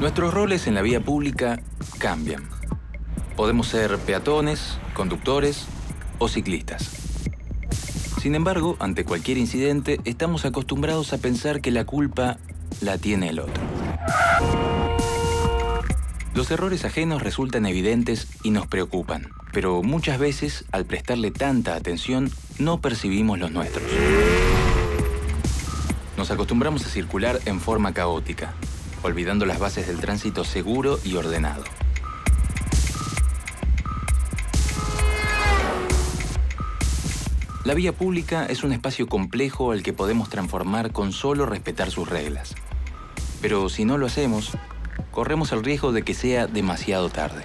Nuestros roles en la vía pública cambian. Podemos ser peatones, conductores o ciclistas. Sin embargo, ante cualquier incidente, estamos acostumbrados a pensar que la culpa la tiene el otro. Los errores ajenos resultan evidentes y nos preocupan, pero muchas veces, al prestarle tanta atención, no percibimos los nuestros. Nos acostumbramos a circular en forma caótica, olvidando las bases del tránsito seguro y ordenado. La vía pública es un espacio complejo al que podemos transformar con solo respetar sus reglas. Pero si no lo hacemos, corremos el riesgo de que sea demasiado tarde.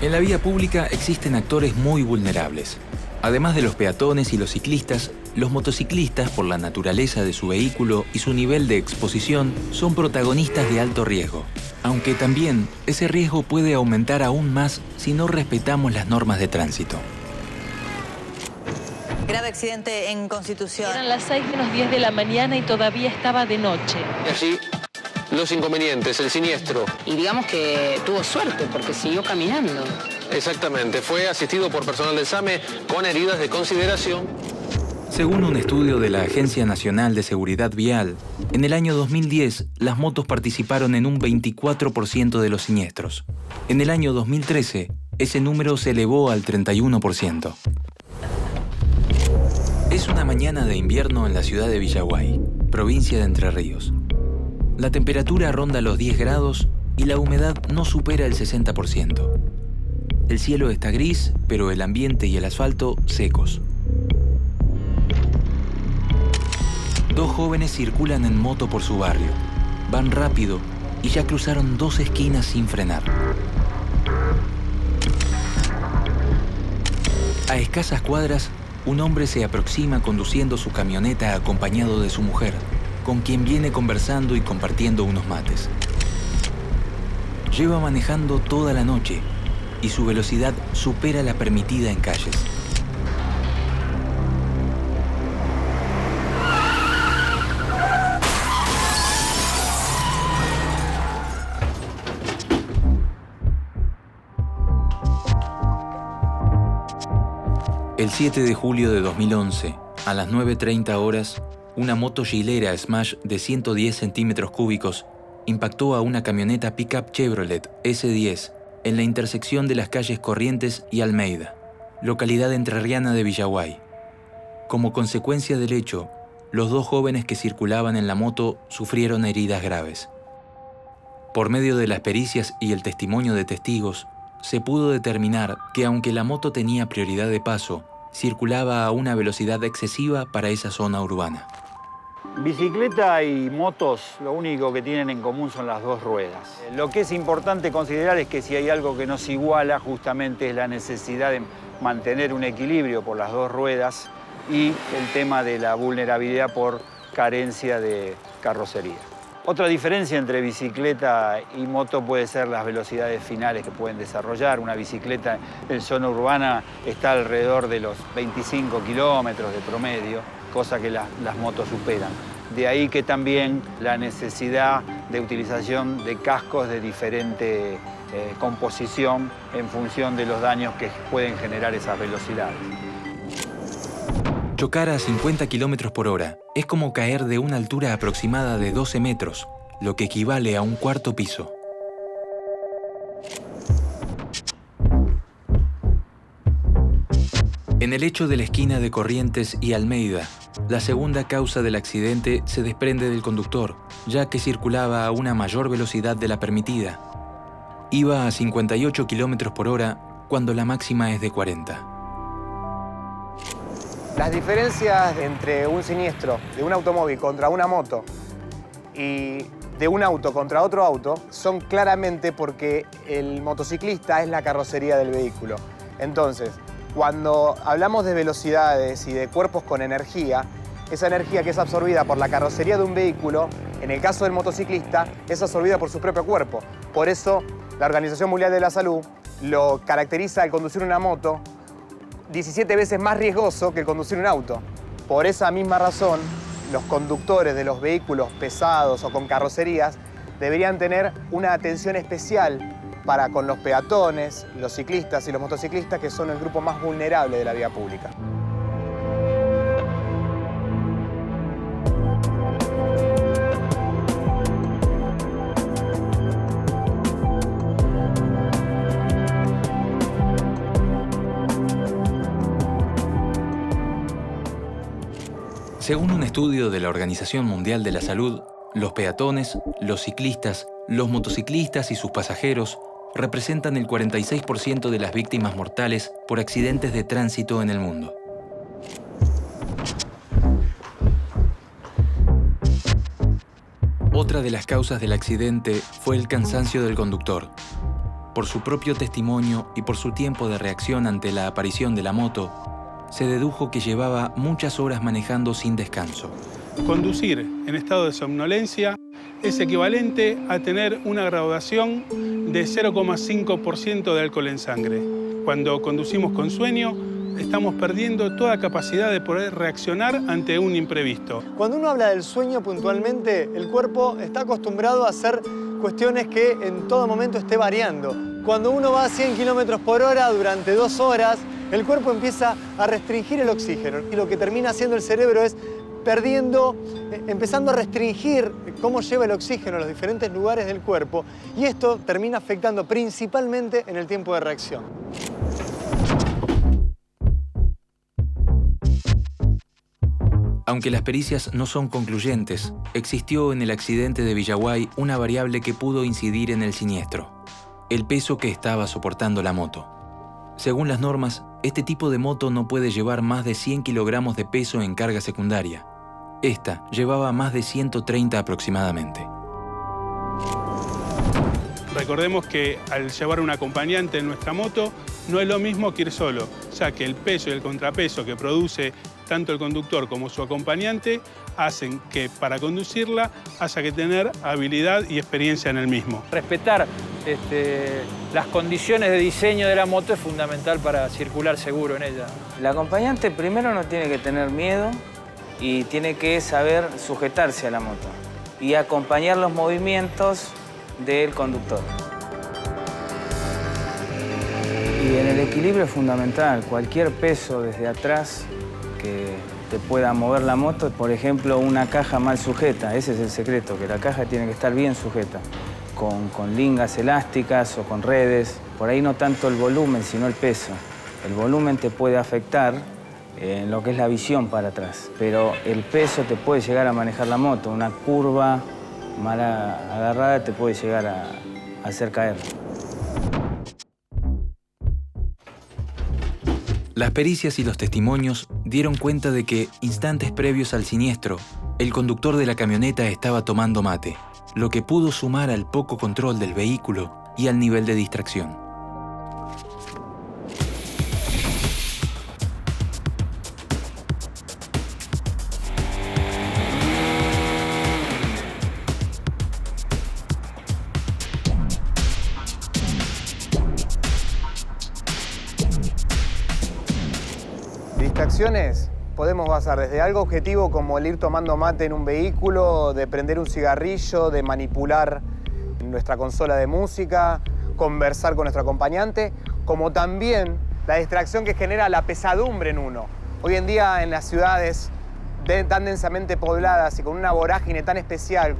En la vía pública existen actores muy vulnerables. Además de los peatones y los ciclistas, los motociclistas, por la naturaleza de su vehículo y su nivel de exposición, son protagonistas de alto riesgo. Aunque también ese riesgo puede aumentar aún más si no respetamos las normas de tránsito. Grave accidente en Constitución. Eran las 6:10 de la mañana y todavía estaba de noche. Y así, los inconvenientes, el siniestro. Y digamos que tuvo suerte porque siguió caminando. Exactamente, fue asistido por personal del SAME con heridas de consideración. Según un estudio de la Agencia Nacional de Seguridad Vial, en el año 2010 las motos participaron en un 24% de los siniestros. En el año 2013, ese número se elevó al 31%. Es una mañana de invierno en la ciudad de Villaguay, provincia de Entre Ríos. La temperatura ronda los 10 grados y la humedad no supera el 60%. El cielo está gris, pero el ambiente y el asfalto secos. Dos jóvenes circulan en moto por su barrio. Van rápido y ya cruzaron 2 esquinas sin frenar. A escasas cuadras, un hombre se aproxima conduciendo su camioneta acompañado de su mujer, con quien viene conversando y compartiendo unos mates. Lleva manejando toda la noche y su velocidad supera la permitida en calles. El 7 de julio de 2011, a las 9:30 horas, una moto Gilera Smash de 110 centímetros cúbicos impactó a una camioneta pickup Chevrolet S10 en la intersección de las calles Corrientes y Almeida, localidad entrerriana de Villaguay. Como consecuencia del hecho, los dos jóvenes que circulaban en la moto sufrieron heridas graves. Por medio de las pericias y el testimonio de testigos, se pudo determinar que aunque la moto tenía prioridad de paso, circulaba a una velocidad excesiva para esa zona urbana. Bicicleta y motos, lo único que tienen en común son las dos ruedas. Lo que es importante considerar es que si hay algo que nos iguala, justamente es la necesidad de mantener un equilibrio por las dos ruedas y el tema de la vulnerabilidad por carencia de carrocería. Otra diferencia entre bicicleta y moto puede ser las velocidades finales que pueden desarrollar. Una bicicleta en zona urbana está alrededor de los 25 kilómetros de promedio, cosa que las motos superan. De ahí que también la necesidad de utilización de cascos de diferente composición en función de los daños que pueden generar esas velocidades. Chocar a 50 kilómetros por hora es como caer de una altura aproximada de 12 metros, lo que equivale a un cuarto piso. En el hecho de la esquina de Corrientes y Almeida, la segunda causa del accidente se desprende del conductor, ya que circulaba a una mayor velocidad de la permitida. Iba a 58 kilómetros por hora cuando la máxima es de 40. Las diferencias entre un siniestro de un automóvil contra una moto y de un auto contra otro auto son claramente porque el motociclista es la carrocería del vehículo. Entonces, cuando hablamos de velocidades y de cuerpos con energía, esa energía que es absorbida por la carrocería de un vehículo, en el caso del motociclista, es absorbida por su propio cuerpo. Por eso, la Organización Mundial de la Salud lo caracteriza al conducir una moto 17 veces más riesgoso que el conducir un auto. Por esa misma razón, los conductores de los vehículos pesados o con carrocerías deberían tener una atención especial para con los peatones, los ciclistas y los motociclistas, que son el grupo más vulnerable de la vía pública. Según un estudio de la Organización Mundial de la Salud, los peatones, los ciclistas, los motociclistas y sus pasajeros representan el 46% de las víctimas mortales por accidentes de tránsito en el mundo. Otra de las causas del accidente fue el cansancio del conductor. Por su propio testimonio y por su tiempo de reacción ante la aparición de la moto, se dedujo que llevaba muchas horas manejando sin descanso. Conducir en estado de somnolencia es equivalente a tener una graduación de 0,5% de alcohol en sangre. Cuando conducimos con sueño, estamos perdiendo toda capacidad de poder reaccionar ante un imprevisto. Cuando uno habla del sueño puntualmente, el cuerpo está acostumbrado a hacer cuestiones que en todo momento esté variando. Cuando uno va a 100 km/h durante 2 horas, el cuerpo empieza a restringir el oxígeno y lo que termina haciendo el cerebro es empezando a restringir cómo lleva el oxígeno a los diferentes lugares del cuerpo y esto termina afectando principalmente en el tiempo de reacción. Aunque las pericias no son concluyentes, existió en el accidente de Villaguay una variable que pudo incidir en el siniestro: el peso que estaba soportando la moto. Según las normas, este tipo de moto no puede llevar más de 100 kilogramos de peso en carga secundaria. Esta llevaba más de 130 aproximadamente. Recordemos que al llevar un acompañante en nuestra moto no es lo mismo que ir solo, ya que el peso y el contrapeso que produce tanto el conductor como su acompañante hacen que para conducirla haya que tener habilidad y experiencia en el mismo. Respetar las condiciones de diseño de la moto es fundamental para circular seguro en ella. El acompañante primero no tiene que tener miedo y tiene que saber sujetarse a la moto y acompañar los movimientos del conductor. Y en el equilibrio es fundamental. Cualquier peso desde atrás que te pueda mover la moto, por ejemplo, una caja mal sujeta, ese es el secreto, que la caja tiene que estar bien sujeta, con lingas elásticas o con redes. Por ahí no tanto el volumen, sino el peso. El volumen te puede afectar en lo que es la visión para atrás, pero el peso te puede llegar a manejar la moto. Una curva mal agarrada te puede llegar a hacer caer. Las pericias y los testimonios dieron cuenta de que, instantes previos al siniestro, el conductor de la camioneta estaba tomando mate, lo que pudo sumar al poco control del vehículo y al nivel de distracción. Distracciones podemos basar desde algo objetivo como el ir tomando mate en un vehículo, de prender un cigarrillo, de manipular nuestra consola de música, conversar con nuestro acompañante, como también la distracción que genera la pesadumbre en uno. Hoy en día en las ciudades tan densamente pobladas y con una vorágine tan especial,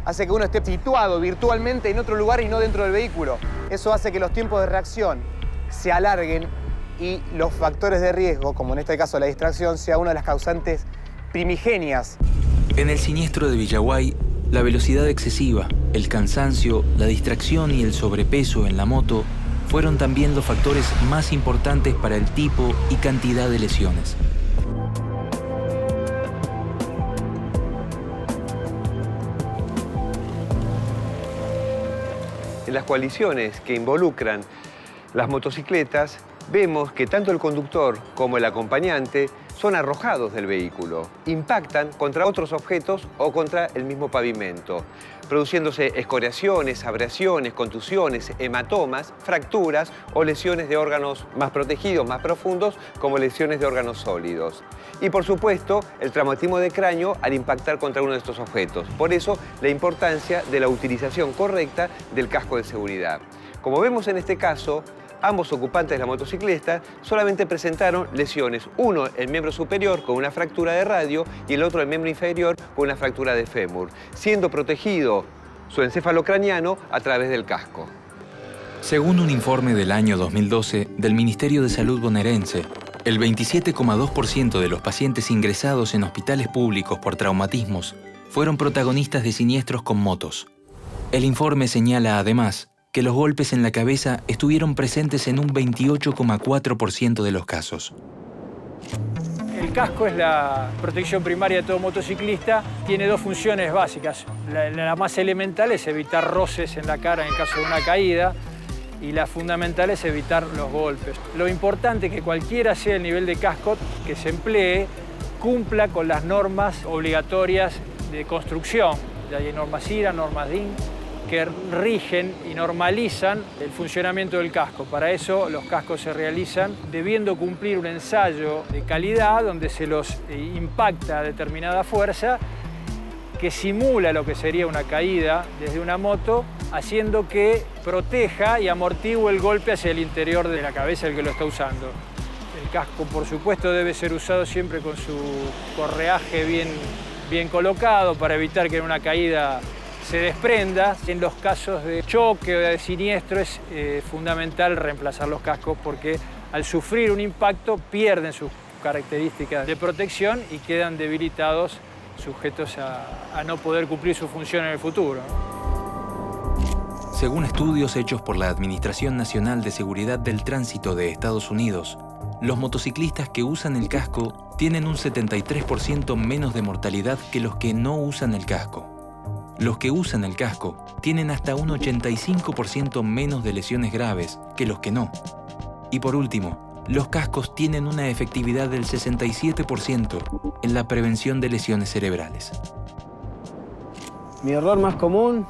hace que uno esté situado virtualmente en otro lugar y no dentro del vehículo. Eso hace que los tiempos de reacción se alarguen y los factores de riesgo, como en este caso la distracción, sea una de las causantes primigenias. En el siniestro de Villaguay, la velocidad excesiva, el cansancio, la distracción y el sobrepeso en la moto fueron también los factores más importantes para el tipo y cantidad de lesiones. en las colisiones que involucran las motocicletas, vemos que tanto el conductor como el acompañante son arrojados del vehículo, impactan contra otros objetos o contra el mismo pavimento, produciéndose escoriaciones, abrasiones, contusiones, hematomas, fracturas o lesiones de órganos más protegidos, más profundos, como lesiones de órganos sólidos. Y por supuesto, el traumatismo de cráneo al impactar contra uno de estos objetos. Por eso, la importancia de la utilización correcta del casco de seguridad. Como vemos en este caso, ambos ocupantes de la motocicleta solamente presentaron lesiones. Uno, el miembro superior con una fractura de radio y el otro, el miembro inferior, con una fractura de fémur, siendo protegido su encéfalo craneano a través del casco. Según un informe del año 2012 del Ministerio de Salud bonaerense, el 27,2% de los pacientes ingresados en hospitales públicos por traumatismos fueron protagonistas de siniestros con motos. El informe señala además que los golpes en la cabeza estuvieron presentes en un 28,4% de los casos. El casco es la protección primaria de todo motociclista. Tiene dos funciones básicas. La más elemental es evitar roces en la cara en el caso de una caída y la fundamental es evitar los golpes. Lo importante es que cualquiera sea el nivel de casco que se emplee, cumpla con las normas obligatorias de construcción. Ya hay normas IRA, normas DIN, que rigen y normalizan el funcionamiento del casco. Para eso los cascos se realizan debiendo cumplir un ensayo de calidad donde se los impacta a determinada fuerza que simula lo que sería una caída desde una moto, haciendo que proteja y amortigue el golpe hacia el interior de la cabeza del que lo está usando. El casco, por supuesto, debe ser usado siempre con su correaje bien colocado para evitar que en una caída se desprenda. En los casos de choque o de siniestro es fundamental reemplazar los cascos porque al sufrir un impacto pierden sus características de protección y quedan debilitados, sujetos a no poder cumplir su función en el futuro. Según estudios hechos por la Administración Nacional de Seguridad del Tránsito de Estados Unidos, los motociclistas que usan el casco tienen un 73% menos de mortalidad que los que no usan el casco. Los que usan el casco tienen hasta un 85% menos de lesiones graves que los que no. Y por último, los cascos tienen una efectividad del 67% en la prevención de lesiones cerebrales. Mi error más común,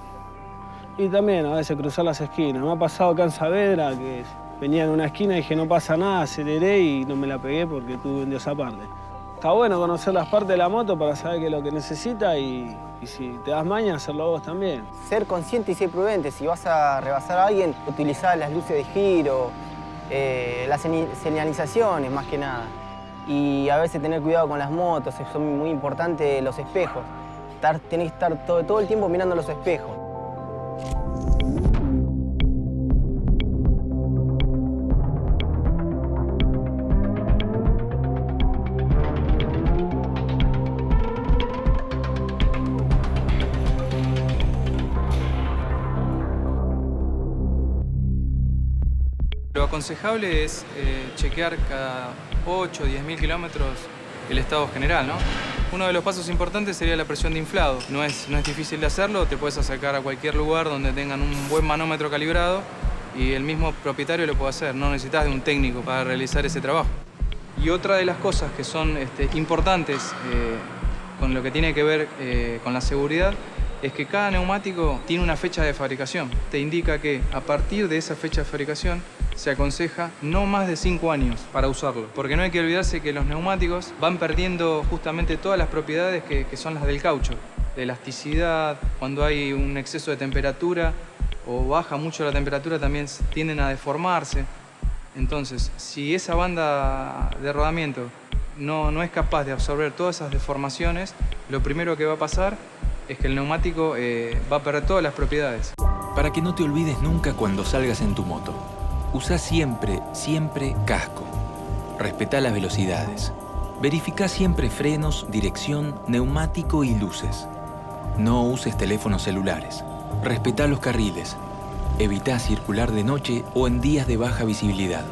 y también a veces cruzar las esquinas. Me ha pasado acá en Saavedra que venía en una esquina y dije no pasa nada, aceleré y no me la pegué porque tuve un Dios aparte. Está bueno conocer las partes de la moto para saber qué es lo que necesita y si te das maña, hacerlo vos también. Ser consciente y ser prudente. Si vas a rebasar a alguien, utilizar las luces de giro, las señalizaciones más que nada. Y a veces tener cuidado con las motos, son muy importantes los espejos. Tenés que estar todo el tiempo mirando los espejos. Lo aconsejable es chequear cada 8 o 10.000 kilómetros el estado general, ¿no? Uno de los pasos importantes sería la presión de inflado. No es difícil de hacerlo, te puedes acercar a cualquier lugar donde tengan un buen manómetro calibrado y el mismo propietario lo puede hacer. No necesitas de un técnico para realizar ese trabajo. Y otra de las cosas que son importantes con lo que tiene que ver con la seguridad es que cada neumático tiene una fecha de fabricación. Te indica que a partir de esa fecha de fabricación se aconseja no más de 5 años para usarlo. Porque no hay que olvidarse que los neumáticos van perdiendo justamente todas las propiedades que son las del caucho. De elasticidad, cuando hay un exceso de temperatura o baja mucho la temperatura también tienden a deformarse. Entonces, si esa banda de rodamiento no es capaz de absorber todas esas deformaciones, lo primero que va a pasar es que el neumático va a perder todas las propiedades. Para que no te olvides nunca cuando salgas en tu moto, usa siempre casco. Respetá las velocidades. Verificá siempre frenos, dirección, neumático y luces. No uses teléfonos celulares. Respetá los carriles. Evitá circular de noche o en días de baja visibilidad.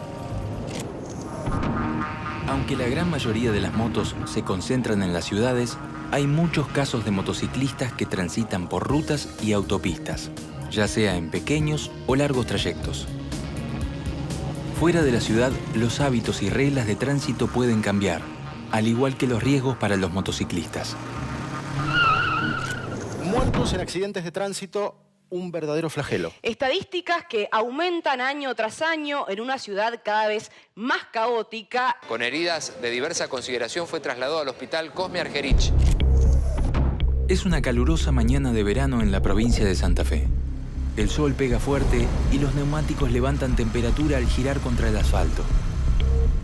Aunque la gran mayoría de las motos se concentran en las ciudades, hay muchos casos de motociclistas que transitan por rutas y autopistas. ya sea en pequeños o largos trayectos. Fuera de la ciudad, los hábitos y reglas de tránsito pueden cambiar, al igual que los riesgos para los motociclistas. Muertos en accidentes de tránsito, un verdadero flagelo. Estadísticas que aumentan año tras año en una ciudad cada vez más caótica. Con heridas de diversa consideración fue trasladado al hospital Cosme Argerich. Es una calurosa mañana de verano en la provincia de Santa Fe. El sol pega fuerte y los neumáticos levantan temperatura al girar contra el asfalto.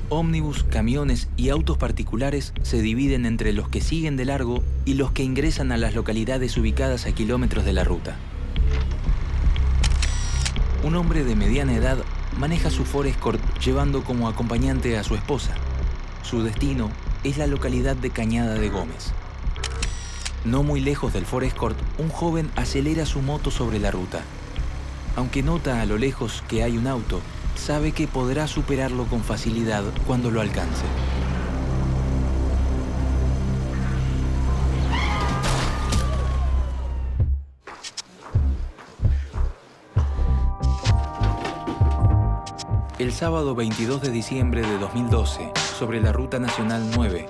Ómnibus, camiones y autos particulares se dividen entre los que siguen de largo y los que ingresan a las localidades ubicadas a kilómetros de la ruta. Un hombre de mediana edad maneja su Ford Escort llevando como acompañante a su esposa. Su destino es la localidad de Cañada de Gómez. No muy lejos del Ford Escort, un joven acelera su moto sobre la ruta. Aunque nota a lo lejos que hay un auto, sabe que podrá superarlo con facilidad cuando lo alcance. El sábado 22 de diciembre de 2012, sobre la Ruta Nacional 9,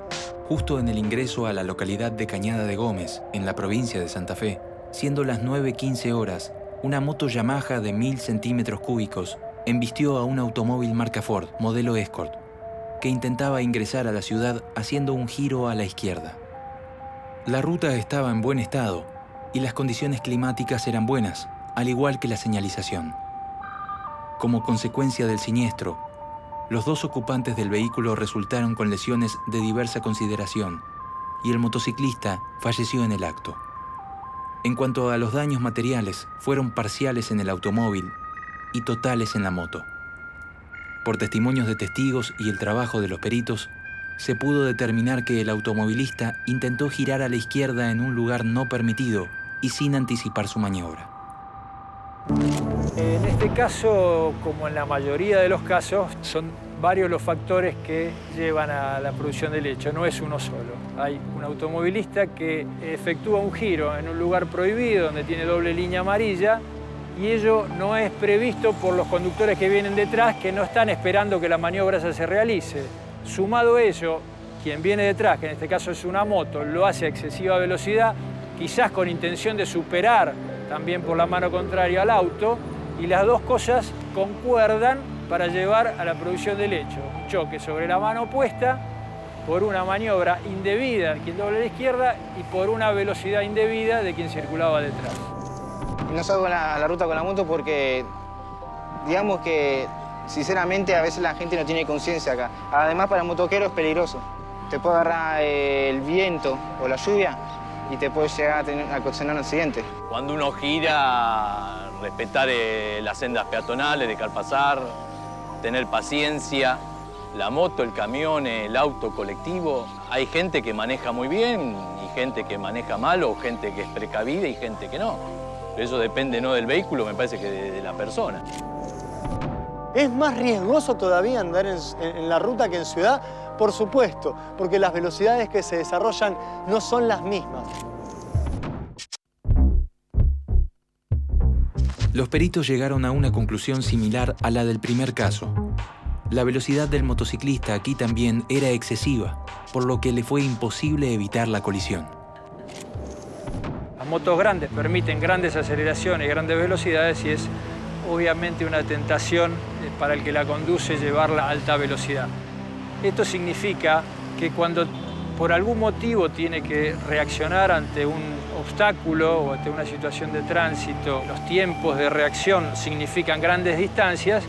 justo en el ingreso a la localidad de Cañada de Gómez, en la provincia de Santa Fe, siendo las 9:15 horas, una moto Yamaha de 1000 centímetros cúbicos embistió a un automóvil marca Ford, modelo Escort, que intentaba ingresar a la ciudad haciendo un giro a la izquierda. La ruta estaba en buen estado y las condiciones climáticas eran buenas, al igual que la señalización. Como consecuencia del siniestro, los dos ocupantes del vehículo resultaron con lesiones de diversa consideración y el motociclista falleció en el acto. En cuanto a los daños materiales, fueron parciales en el automóvil y totales en la moto. Por testimonios de testigos y el trabajo de los peritos, se pudo determinar que el automovilista intentó girar a la izquierda en un lugar no permitido y sin anticipar su maniobra. En este caso, como en la mayoría de los casos, son varios los factores que llevan a la producción del hecho, no es uno solo. Hay un automovilista que efectúa un giro en un lugar prohibido donde tiene doble línea amarilla y ello no es previsto por los conductores que vienen detrás, que no están esperando que la maniobra se realice. Sumado a ello, quien viene detrás, que en este caso es una moto, lo hace a excesiva velocidad, quizás con intención de superar también por la mano contraria al auto, y las dos cosas concuerdan para llevar a la producción del hecho. Un choque sobre la mano opuesta por una maniobra indebida de quien dobla a la izquierda y por una velocidad indebida de quien circulaba detrás. No salgo a la ruta con la moto porque, digamos que, sinceramente, a veces la gente no tiene conciencia acá. Además, para el motoquero es peligroso. Te puede agarrar el viento o la lluvia y te puede llegar a ocasionar un accidente. Cuando uno gira, respetar las sendas peatonales, dejar pasar, tener paciencia. La moto, el camión, el auto colectivo, hay gente que maneja muy bien y gente que maneja mal, o gente que es precavida y gente que no. Pero eso depende no del vehículo, me parece que de la persona. ¿Es más riesgoso todavía andar en la ruta que en ciudad? Por supuesto, porque las velocidades que se desarrollan no son las mismas. Los peritos llegaron a una conclusión similar a la del primer caso. La velocidad del motociclista aquí también era excesiva, por lo que le fue imposible evitar la colisión. Las motos grandes permiten grandes aceleraciones y grandes velocidades y es obviamente una tentación para el que la conduce llevarla a alta velocidad. Esto significa que cuando por algún motivo tiene que reaccionar ante un obstáculo o ante una situación de tránsito, los tiempos de reacción significan grandes distancias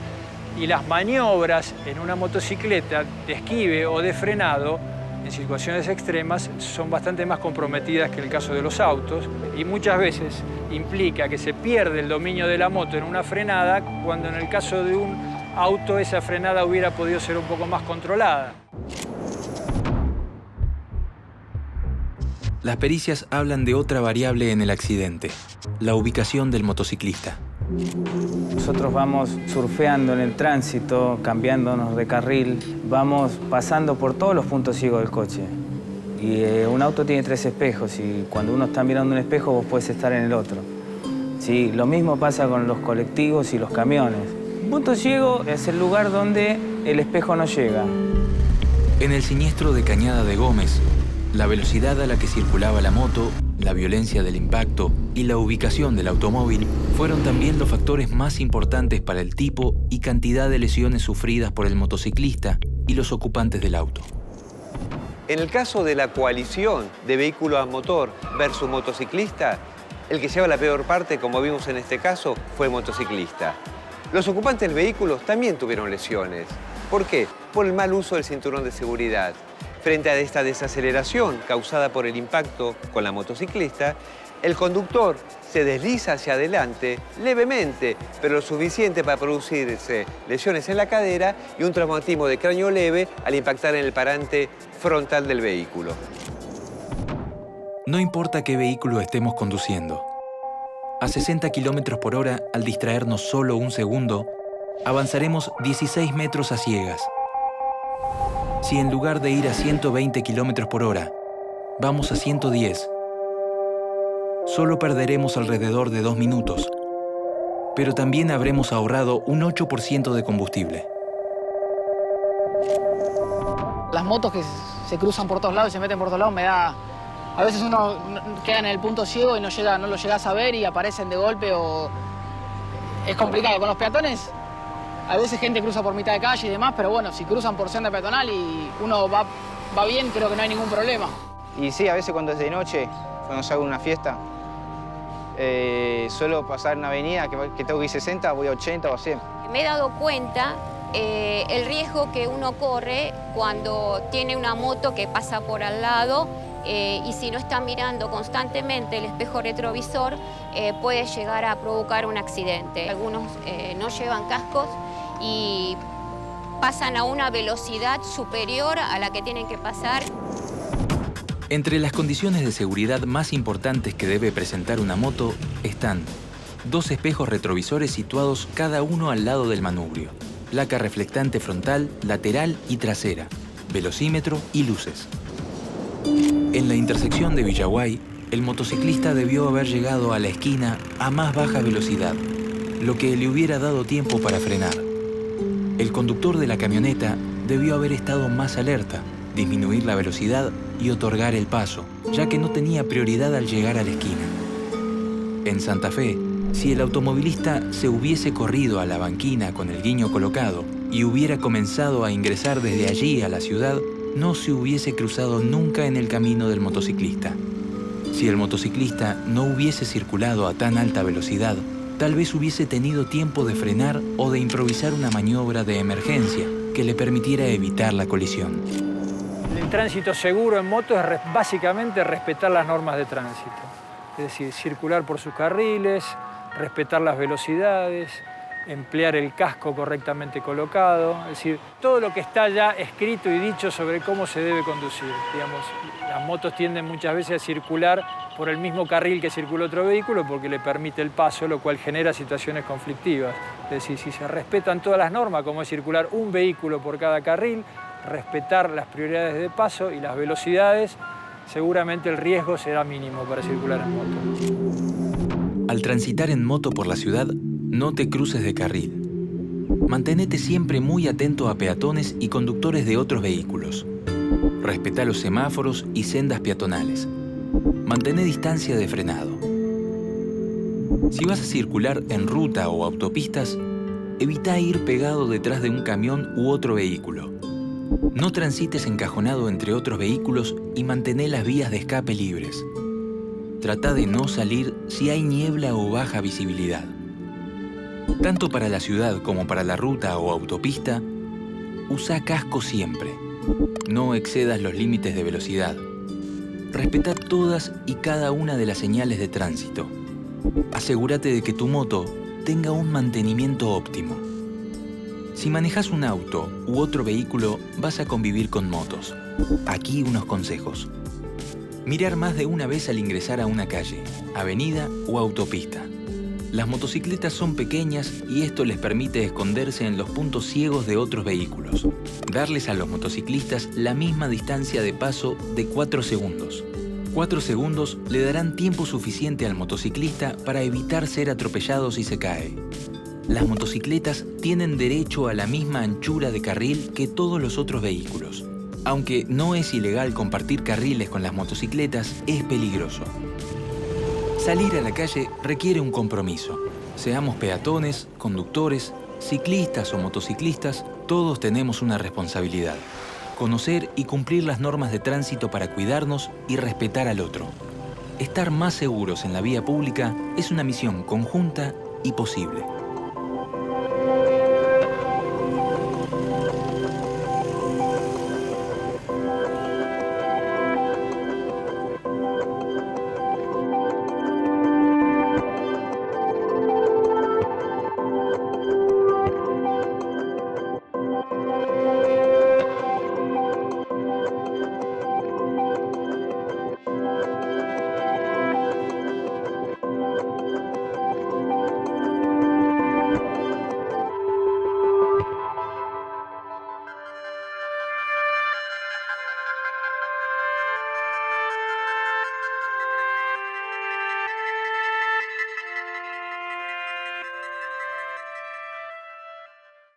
y las maniobras en una motocicleta de esquive o de frenado en situaciones extremas son bastante más comprometidas que el caso de los autos y muchas veces implica que se pierde el dominio de la moto en una frenada cuando en el caso de un auto esa frenada hubiera podido ser un poco más controlada. Las pericias hablan de otra variable en el accidente, la ubicación del motociclista. Nosotros vamos surfeando en el tránsito, cambiándonos de carril, vamos pasando por todos los puntos ciegos del coche. Y un auto tiene 3 espejos y cuando uno está mirando un espejo vos podés estar en el otro. Sí, lo mismo pasa con los colectivos y los camiones. Un punto ciego es el lugar donde el espejo no llega. En el siniestro de Cañada de Gómez, la velocidad a la que circulaba la moto, la violencia del impacto y la ubicación del automóvil fueron también los factores más importantes para el tipo y cantidad de lesiones sufridas por el motociclista y los ocupantes del auto. En el caso de la coalición de vehículo a motor versus motociclista, el que lleva la peor parte, como vimos en este caso, fue el motociclista. Los ocupantes del vehículo también tuvieron lesiones. ¿Por qué? Por el mal uso del cinturón de seguridad. Frente a esta desaceleración causada por el impacto con la motociclista, el conductor se desliza hacia adelante levemente, pero lo suficiente para producirse lesiones en la cadera y un traumatismo de cráneo leve al impactar en el parante frontal del vehículo. No importa qué vehículo estemos conduciendo. A 60 km por hora, al distraernos solo un segundo, avanzaremos 16 metros a ciegas. Si en lugar de ir a 120 km por hora, vamos a 110, solo perderemos alrededor de 2 minutos, pero también habremos ahorrado un 8% de combustible. Las motos que se cruzan por todos lados y se meten por todos lados me da... A veces uno queda en el punto ciego y no lo llegás a ver y aparecen de golpe o... Es complicado. Con los peatones, a veces gente cruza por mitad de calle y demás, pero bueno, si cruzan por senda peatonal y uno va bien, creo que no hay ningún problema. Y sí, a veces cuando es de noche, cuando salgo a una fiesta, suelo pasar una avenida que tengo que ir 60, voy a 80 o a 100. Me he dado cuenta el riesgo que uno corre cuando tiene una moto que pasa por al lado y si no está mirando constantemente el espejo retrovisor puede llegar a provocar un accidente. Algunos no llevan cascos y pasan a una velocidad superior a la que tienen que pasar. Entre las condiciones de seguridad más importantes que debe presentar una moto están 2 espejos retrovisores situados cada uno al lado del manubrio, placa reflectante frontal, lateral y trasera, velocímetro y luces. En la intersección de Villaguay, el motociclista debió haber llegado a la esquina a más baja velocidad, lo que le hubiera dado tiempo para frenar. El conductor de la camioneta debió haber estado más alerta, disminuir la velocidad y otorgar el paso, ya que no tenía prioridad al llegar a la esquina. En Santa Fe, si el automovilista se hubiese corrido a la banquina con el guiño colocado y hubiera comenzado a ingresar desde allí a la ciudad, no se hubiese cruzado nunca en el camino del motociclista. Si el motociclista no hubiese circulado a tan alta velocidad, tal vez hubiese tenido tiempo de frenar o de improvisar una maniobra de emergencia que le permitiera evitar la colisión. El tránsito seguro en moto es básicamente respetar las normas de tránsito. Es decir, circular por sus carriles, respetar las velocidades, emplear el casco correctamente colocado. Es decir, todo lo que está ya escrito y dicho sobre cómo se debe conducir. Digamos, las motos tienden muchas veces a circular por el mismo carril que circula otro vehículo porque le permite el paso, lo cual genera situaciones conflictivas. Es decir, si se respetan todas las normas, como es circular un vehículo por cada carril, respetar las prioridades de paso y las velocidades, seguramente el riesgo será mínimo para circular en moto. Al transitar en moto por la ciudad, no te cruces de carril. Mantenete siempre muy atento a peatones y conductores de otros vehículos. Respetá los semáforos y sendas peatonales. Mantén distancia de frenado. Si vas a circular en ruta o autopistas, evita ir pegado detrás de un camión u otro vehículo. No transites encajonado entre otros vehículos y mantén las vías de escape libres. Trata de no salir si hay niebla o baja visibilidad. Tanto para la ciudad como para la ruta o autopista, usa casco siempre. No excedas los límites de velocidad. Respeta todas y cada una de las señales de tránsito. Asegúrate de que tu moto tenga un mantenimiento óptimo. Si manejas un auto u otro vehículo, vas a convivir con motos. Aquí unos consejos. Mirar más de una vez al ingresar a una calle, avenida o autopista. Las motocicletas son pequeñas y esto les permite esconderse en los puntos ciegos de otros vehículos. Darles a los motociclistas la misma distancia de paso de 4 segundos. 4 segundos le darán tiempo suficiente al motociclista para evitar ser atropellado si se cae. Las motocicletas tienen derecho a la misma anchura de carril que todos los otros vehículos. Aunque no es ilegal compartir carriles con las motocicletas, es peligroso. Salir a la calle requiere un compromiso. Seamos peatones, conductores, ciclistas o motociclistas, todos tenemos una responsabilidad. Conocer y cumplir las normas de tránsito para cuidarnos y respetar al otro. Estar más seguros en la vía pública es una misión conjunta y posible.